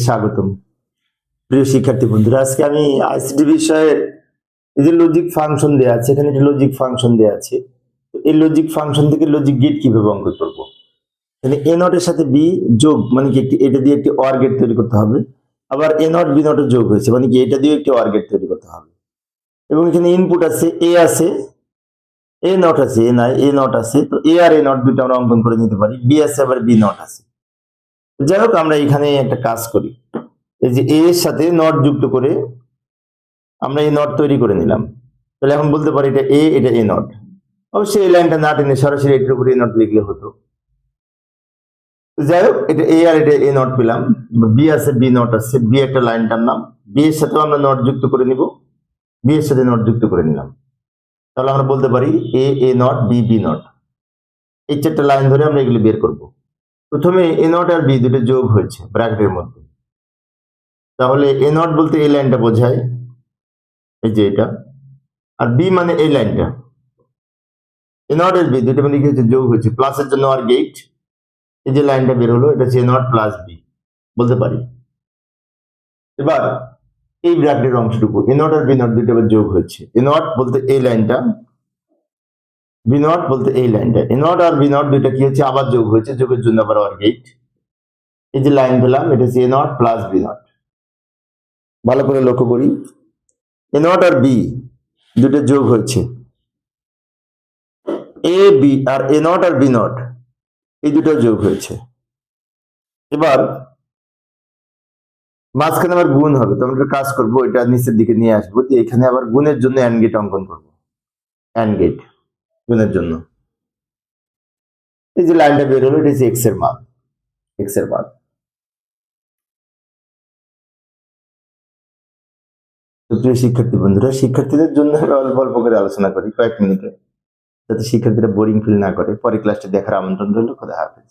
স্বাগতম প্রিয় শিক্ষার্থী বন্ধুরা। আজকে আমি আইসিটি বিষয়ের এই যে লজিক ফাংশন দেওয়া আছে, এখানে একটি লজিক ফাংশন দেওয়া আছে। এই লজিক ফাংশন থেকে লজিক গেট কিভাবে অঙ্কন করবো। এখানে এ নটের সাথে বি যোগ, মানে কি এটা দিয়ে একটি অর গেট তৈরি করতে হবে। আবার এ নট বি নটের যোগ হয়েছে, মানে কি এটা দিয়ে একটি অর গেট তৈরি করতে হবে। এবং এখানে ইনপুট আছে এ আছে, এ নট আছে, এ নাই, এ নট আছে। তো এ আর এ নট দুটো আমরা অঙ্কন করে নিতে পারি। বি আছে, আবার বি নট আছে। যাই হোক, আমরা এখানে একটা কাজ করি, এই যে এ এর সাথে নট যুক্ত করে আমরা এই নট তৈরি করে নিলাম। তাহলে এখন বলতে পারি এটা এ, এটা এ নট। অবশ্যই এই লাইনটা না টেনে সরাসরি এটার উপরে এ নট লিখলে হতো। যাই হোক, এটা এ আর এটা এ নট পেলাম। বি আছে, বি নট আছে, বি একটা লাইন টানলাম, বি এর সাথেও আমরা নট যুক্ত করে নিব, বি এর সাথে নট যুক্ত করে নিলাম। তাহলে আমরা বলতে পারি এ এ নট, বি বি নট। এই চারটা লাইন ধরে আমরা এগুলো বের করব। প্রথমে এ নট আর বি দুটো যোগ হয়েছে ব্র্যাকেটের মধ্যে। তাহলে এ নট বলতে এই লাইনটা বোঝায়, এই যে এটা। আর বি মানে এই লাইনটা। এ নট আর বি দুটো মানে কি হচ্ছে, যোগ হয়েছে, প্লাসের জন্য আর গেট। এই যে লাইনটা বের হলো, এটা হচ্ছে এ নট প্লাস বি বলতে পারি। এবার এই ব্র্যাকেটের অংশটুকু এ নট আর বি নট দুটো যোগ হয়েছে। এ নট বলতে এই লাইনটা, বি নট বলতে এই লাইনটা। এ নট আর বি নট দুইটা কি হচ্ছে, আবার যোগ হয়েছে, যোগের জন্য আবার আর গেট। এই যে লাইন পেলাম, এটা হচ্ছে এ নট প্লাস বি নট। ভালো করে লক্ষ্য করি, এ নট আর বি দুটো যোগ হয়েছে, এ বি আর এ নট আর বি নট এই দুটো যোগ হয়েছে। এবার মাঝখানে আবার গুণ হবে, তো আমরা কাজ করবো, এটা নিচের দিকে নিয়ে আসবো, এখানে আবার গুণের জন্য অ্যান্ড গেট অঙ্কন করবো। অ্যান্ড গেট গুণের জন্য এই যে লাইনটা বের হলো, এটা হচ্ছে এক্স এর মান, এক্স এর মান। প্রিয় শিক্ষার্থী বন্ধুরা, শিক্ষার্থীদের জন্য অল্প অল্প করে আলোচনা করি কয়েক মিনিটে, যাতে শিক্ষার্থীরা বোরিং ফিল না করে। পরে ক্লাসটা দেখার আমন্ত্রণ রইল। খোদা হাফেজ।